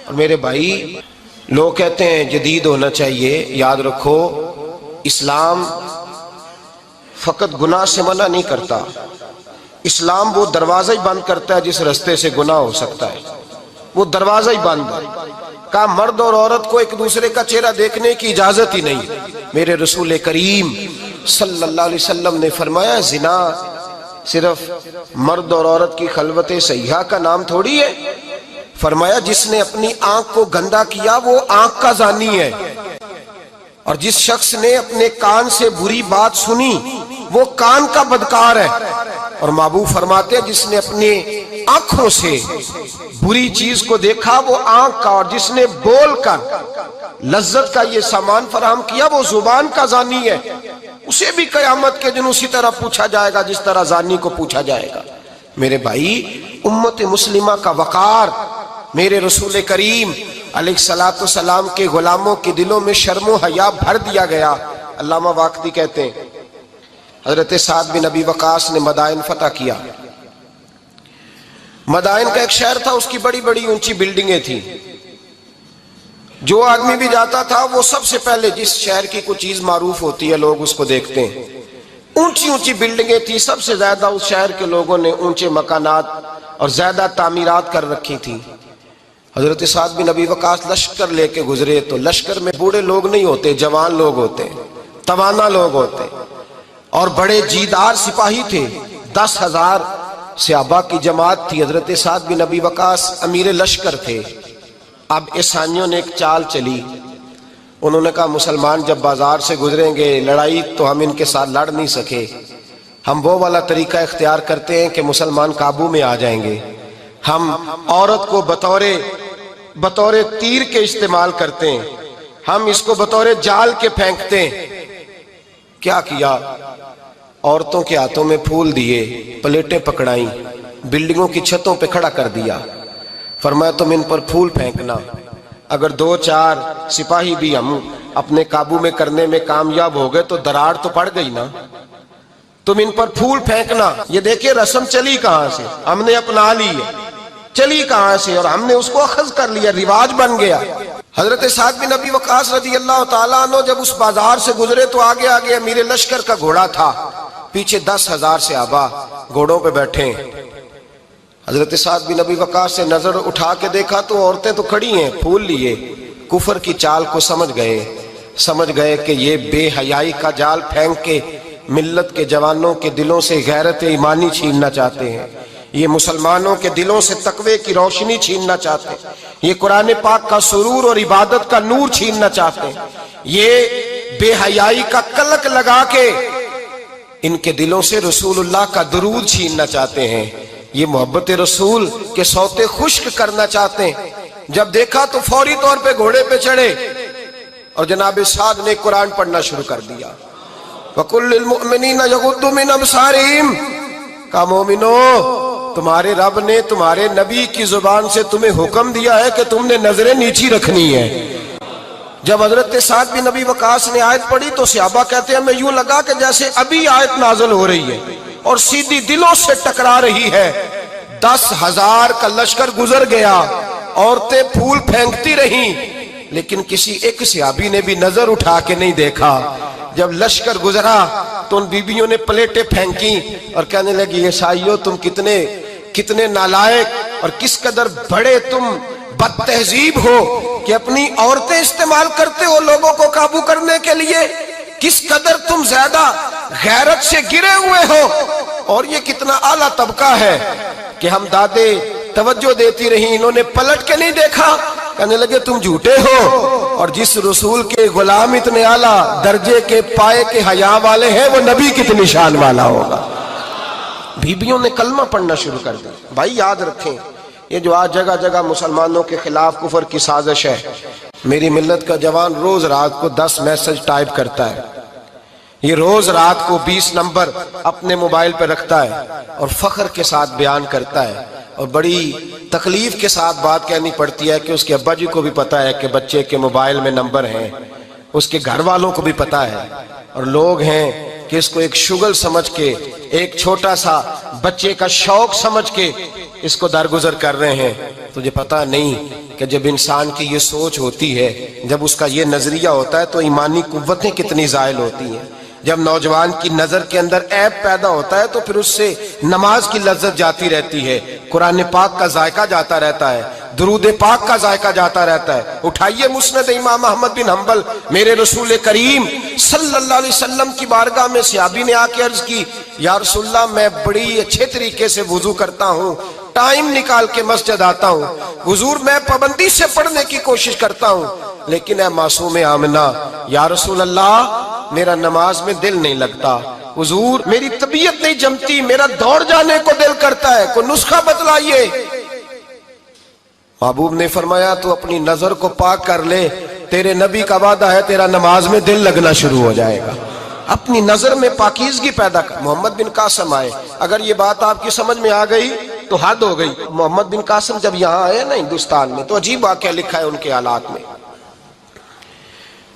اور میرے بھائی لوگ کہتے ہیں جدید ہونا چاہیے، یاد رکھو اسلام فقط گناہ سے منع نہیں کرتا، اسلام وہ دروازہ ہی بند کرتا ہے جس رستے سے گناہ ہو سکتا ہے، وہ دروازہ ہی بند ہے۔ کہا مرد اور عورت کو ایک دوسرے کا چہرہ دیکھنے کی اجازت ہی نہیں۔ میرے رسول کریم صلی اللہ علیہ وسلم نے فرمایا زنا صرف مرد اور عورت کی خلوت صحیحہ کا نام تھوڑی ہے، فرمایا جس نے اپنی آنکھ کو گندا کیا وہ آنکھ کا زانی ہے، اور جس شخص نے اپنے کان سے بری بات سنی وہ کان کا بدکار ہے، اور محبوب فرماتے ہیں جس نے اپنے آنکھوں سے بری چیز کو دیکھا وہ آنکھ کا، اور جس نے بول کر لذت کا یہ سامان فراہم کیا وہ زبان کا زانی ہے، اسے بھی قیامت کے دن اسی طرح پوچھا جائے گا جس طرح زانی کو پوچھا جائے گا۔ میرے بھائی، امت مسلمہ کا وقار میرے رسول کریم علیہ السلام کے غلاموں کے دلوں میں شرم و حیا بھر دیا گیا۔ علامہ واقدی کہتے ہیں حضرت سعد بن ابی وقاص نے مدائن فتح کیا۔ مدائن کا ایک شہر تھا، اس کی بڑی بڑی اونچی بلڈنگیں تھیں، جو آدمی بھی جاتا تھا وہ سب سے پہلے جس شہر کی کوئی چیز معروف ہوتی ہے لوگ اس کو دیکھتے ہیں۔ اونچی اونچی بلڈنگیں تھیں، سب سے زیادہ اس شہر کے لوگوں نے اونچے مکانات اور زیادہ تعمیرات کر رکھی تھی۔ حضرت سعد بن ابی وقاص لشکر لے کے گزرے تو لشکر میں بوڑھے لوگ نہیں ہوتے، جوان لوگ ہوتے، توانا لوگ ہوتے، اور بڑے جیدار سپاہی تھے۔ 10,000 صحابہ کی جماعت تھی، حضرت سعد بن ابی وقاص امیر لشکر تھے۔ اب عیسائیوں نے ایک چال چلی، انہوں نے کہا مسلمان جب بازار سے گزریں گے لڑائی تو ہم ان کے ساتھ لڑ نہیں سکے، ہم وہ والا طریقہ اختیار کرتے ہیں کہ مسلمان قابو میں آ جائیں گے، ہم عورت کو بطور تیر کے استعمال کرتے ہیں، ہم اس کو بطور جال کے پھینکتے ہیں۔ کیا کیا؟ عورتوں کے ہاتھوں میں پھول دیے، پلیٹیں پکڑائیں، بلڈنگوں کی چھتوں پہ کھڑا کر دیا، فرمایا تم ان پر پھول پھینکنا، اگر 2-4 سپاہی بھی ہم اپنے قابو میں کرنے میں کامیاب ہو گئے تو دراڑ تو پڑ گئی نا، تم ان پر پھول پھینکنا۔ یہ دیکھیں رسم چلی کہاں سے، ہم نے اپنا لی ہے، چلی کہاں سے اور ہم نے اس کو اخذ کر لیا، رواج بن گیا۔ حضرت سعد بن ابی وقاص رضی اللہ تعالیٰ عنہ جب اس بازار سے گزرے تو آگے آگے امیر لشکر کا گھوڑا تھا، پیچھے 10,000 صحابہ گھوڑوں پہ بیٹھے ہیں۔ حضرت سعد بن ابی وقاص سے نظر اٹھا کے دیکھا تو عورتیں تو کھڑی ہیں، پھول لیے، کفر کی چال کو سمجھ گئے کہ یہ بے حیائی کا جال پھینک کے ملت کے جوانوں کے دلوں سے غیرت ایمانی چھیننا چاہتے ہیں، یہ مسلمانوں کے دلوں سے تقوی کی روشنی چھیننا چاہتے ہیں، یہ قرآن پاک کا سرور اور عبادت کا نور چھیننا چاہتے ہیں، یہ بے حیائی کا کلک لگا کے ان کے دلوں سے رسول اللہ کا درود چھیننا چاہتے ہیں، یہ محبت رسول کے سوتے خشک کرنا چاہتے ہیں۔ جب دیکھا تو فوری طور پہ گھوڑے پہ چڑھے اور جناب سعد نے قرآن پڑھنا شروع کر دیا۔ وَقُلْ لِلْمُؤْمِنِينَ يَغُضُّوا مِنْ أَبْصَارِهِمْ، کہا مومنو تمہارے رب نے تمہارے نبی کی زبان سے تمہیں حکم دیا ہے کہ تم نے نظریں نیچی رکھنی ہے۔ جب حضرت سعد بن ابی وقاص نے آیت پڑھی تو صحابہ کہتے ہیں ہمیں یوں لگا کہ جیسے ابھی آیت نازل ہو رہی ہے اور سیدھی دلوں سے ٹکرا رہی ہے۔ 10,000 کا لشکر گزر گیا، عورتیں پھول پھینکتی رہیں، لیکن کسی ایک صحابی نے بھی نظر اٹھا کے نہیں دیکھا۔ جب لشکر گزرا تو ان بیبیوں نے پلیٹیں پھینکی اور کہنے لگی عیسائیوں تم کتنے نالائق اور کس قدر بڑے تم بد تہذیب ہو کہ اپنی عورتیں استعمال کرتے ہو لوگوں کو قابو کرنے کے لیے، کس قدر تم زیادہ غیرت سے گرے ہوئے ہو، اور یہ کتنا اعلیٰ طبقہ ہے کہ ہم دادے توجہ دیتی رہیں، انہوں نے پلٹ کے نہیں دیکھا، کہنے لگے تم جھوٹے ہو، اور جس رسول کے غلام اتنے اعلیٰ درجے کے پائے کے حیا والے ہیں وہ نبی کتنی شان والا ہوگا۔ بیبیوں نے کلمہ پڑھنا شروع کر دیا۔ بھائی یاد رکھیں یہ جو آج جگہ جگہ مسلمانوں کے خلاف کفر کی سازش ہے، میری ملت کا جوان روز رات کو 10 میسج ٹائپ کرتا ہے، یہ روز رات کو 20 نمبر اپنے موبائل پہ رکھتا ہے اور فخر کے ساتھ بیان کرتا ہے، اور بڑی تکلیف کے ساتھ بات کہنی پڑتی ہے کہ اس کے ابا جی کو بھی پتا ہے کہ بچے کے موبائل میں نمبر ہیں، اس کے گھر والوں کو بھی پتا ہے، اور لوگ ہیں کہ اس کو ایک شغل سمجھ کے، ایک چھوٹا سا بچے کا شوق سمجھ کے اس کو درگزر کر رہے ہیں۔ تجھے پتا نہیں کہ جب انسان کی یہ سوچ ہوتی ہے، جب اس کا یہ نظریہ ہوتا ہے تو ایمانی قوتیں کتنی زائل ہوتی ہیں۔ جب نوجوان کی نظر کے اندر عیب پیدا ہوتا ہے تو پھر اس سے نماز کی لذت جاتی رہتی ہے، قرآن پاک کا ذائقہ جاتا رہتا ہے، درود پاک کا ذائقہ جاتا رہتا ہے۔ اٹھائیے مسند امام احمد بن حنبل، میرے رسول کریم صلی اللہ علیہ وسلم کی بارگاہ میں صحابی نے آ کے عرض کی، یا رسول اللہ میں بڑی اچھے طریقے سے وضو کرتا ہوں، ٹائم نکال کے مسجد آتا ہوں، حضور میں پابندی سے پڑھنے کی کوشش کرتا ہوں، لیکن اے معصوم آمنہ یا رسول اللہ میرا نماز میں دل نہیں لگتا، حضور میری طبیعت نہیں جمتی، میرا دوڑ جانے کو دل کرتا ہے، کوئی نسخہ بتلائیے۔ محبوب نے فرمایا تو اپنی نظر کو پاک کر لے، تیرے نبی کا وعدہ ہے تیرا نماز میں دل لگنا شروع ہو جائے گا۔ اپنی نظر میں پاکیزگی پیدا کر۔ محمد بن قاسم آئے، اگر یہ بات آپ کی سمجھ میں آ گئی تو حد ہو گئی۔ محمد بن قاسم جب یہاں آئے نا ہندوستان میں، تو عجیب واقعہ لکھا ہے ان کے حالات میں۔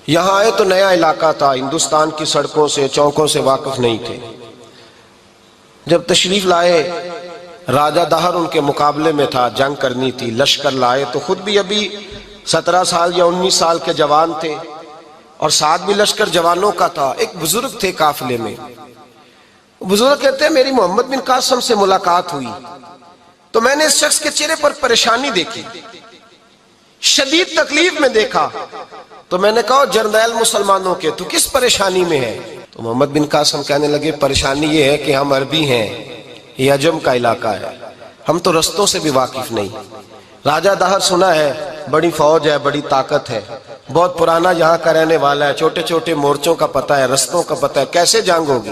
یہاں آئے تو نیا علاقہ تھا، ہندوستان کی سڑکوں سے چوکوں سے واقف نہیں تھے۔ جب تشریف لائے، راجہ دہر ان کے مقابلے میں تھا، جنگ کرنی تھی، لشکر لائے تو خود بھی ابھی 17 سال یا 19 سال کے جوان تھے، اور ساتھ بھی لشکر جوانوں کا تھا۔ ایک بزرگ تھے قافلے میں، بزرگ کہتے ہیں میری محمد بن قاسم سے ملاقات ہوئی تو میں نے اس شخص کے چہرے پر پریشانی دیکھی، شدید تکلیف میں دیکھا، تو میں نے کہا جرنیل مسلمانوں کے تو کس پریشانی میں ہے؟ تو محمد بن قاسم کہنے لگے پریشانی یہ ہے کہ ہم عربی ہیں، یہ عجم کا علاقہ ہے، ہم تو رستوں سے بھی واقف نہیں۔ راجہ دہر سنا ہے بڑی فوج ہے، بڑی طاقت ہے، بہت پرانا یہاں کا رہنے والا ہے، چھوٹے چھوٹے مورچوں کا پتہ ہے، رستوں کا پتہ ہے، کیسے جنگ ہوگی؟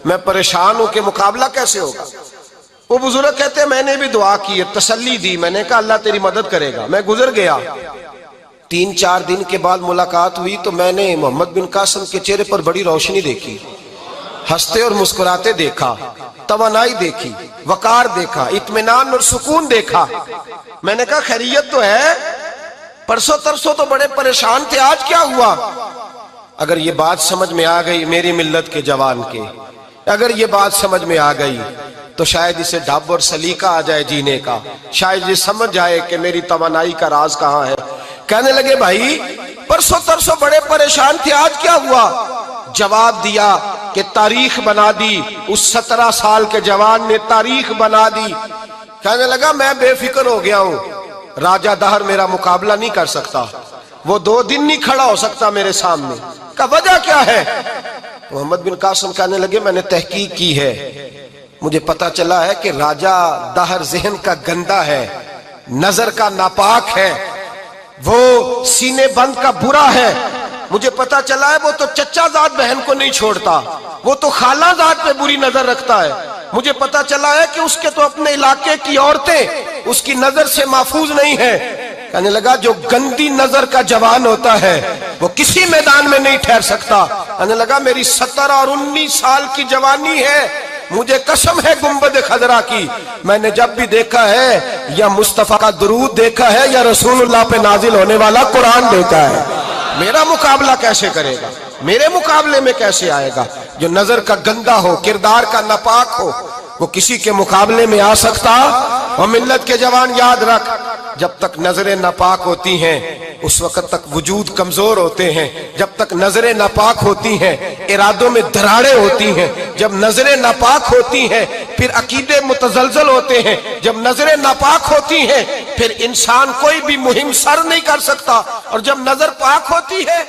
میں پریشان ہوں کہ مقابلہ کیسے ہوگا؟ وہ بزرگ کہتے ہیں میں نے بھی دعا کی، تسلی دی، میں نے کہا اللہ تیری مدد کرے گا۔ میں گزر گیا، 3-4 دن کے بعد ملاقات ہوئی تو میں نے محمد بن قاسم کے چہرے پر بڑی روشنی دیکھی، ہنستے اور مسکراتے دیکھا، توانائی دیکھی، وقار دیکھا، اطمینان اور سکون دیکھا۔ میں نے کہا خیریت تو ہے، پرسوں ترسوں تو بڑے پریشان تھے، آج کیا ہوا؟ اگر یہ بات سمجھ میں آ گئی میری ملت کے جوان کے، اگر یہ بات سمجھ میں آ گئی تو شاید اسے ڈھب اور سلیقہ آ جائے جینے کا، شاید یہ سمجھ جائے کہ میری توانائی کا راز کہاں ہے۔ کہنے لگے بھائی پرسوں ترسوں بڑے پریشان تھے، آج کیا ہوا؟ جواب دیا کہ تاریخ بنا دی، اس 17 سال کے جوان نے تاریخ بنا دی۔ کہنے لگا میں بے فکر ہو گیا ہوں، راجہ دہر میرا مقابلہ نہیں کر سکتا، وہ 2 دن نہیں کھڑا ہو سکتا میرے سامنے۔ کہا وجہ کیا ہے؟ محمد بن قاسم کہنے لگے میں نے تحقیق کی ہے، مجھے پتا چلا ہے کہ راجہ دہر ذہن کا گندا ہے، نظر کا ناپاک ہے، وہ سینے بند کا برا ہے، مجھے پتا چلا ہے وہ تو چچا زاد بہن کو نہیں چھوڑتا، وہ تو خالہ زاد پہ بری نظر رکھتا ہے، مجھے پتا چلا ہے کہ اس کے تو اپنے علاقے کی عورتیں اس کی نظر سے محفوظ نہیں ہیں۔ کہنے لگا جو گندی نظر کا جوان ہوتا ہے وہ کسی میدان میں نہیں ٹھہر سکتا۔ کہنے لگا میری 17 اور 19 سال کی جوانی ہے، مجھے قسم ہے گنبد خضرا کی، میں نے جب بھی دیکھا ہے یا مصطفیٰ کا درود دیکھا ہے یا رسول اللہ پہ نازل ہونے والا قرآن دیکھا ہے۔ میرا مقابلہ کیسے کرے گا؟ میرے مقابلے میں کیسے آئے گا؟ جو نظر کا گندا ہو، کردار کا ناپاک ہو، وہ کسی کے مقابلے میں آ سکتا؟ اور ملت کے جوان یاد رکھ، جب تک نظریں ناپاک ہوتی ہیں اس وقت تک وجود کمزور ہوتے ہیں، جب تک نظریں ناپاک ہوتی ہیں ارادوں میں دراڑیں ہوتی ہیں، جب نظریں ناپاک ہوتی ہیں پھر عقیدے متزلزل ہوتے ہیں، جب نظریں ناپاک ہوتی ہیں پھر انسان کوئی بھی مہم سر نہیں کر سکتا، اور جب نظر پاک ہوتی ہے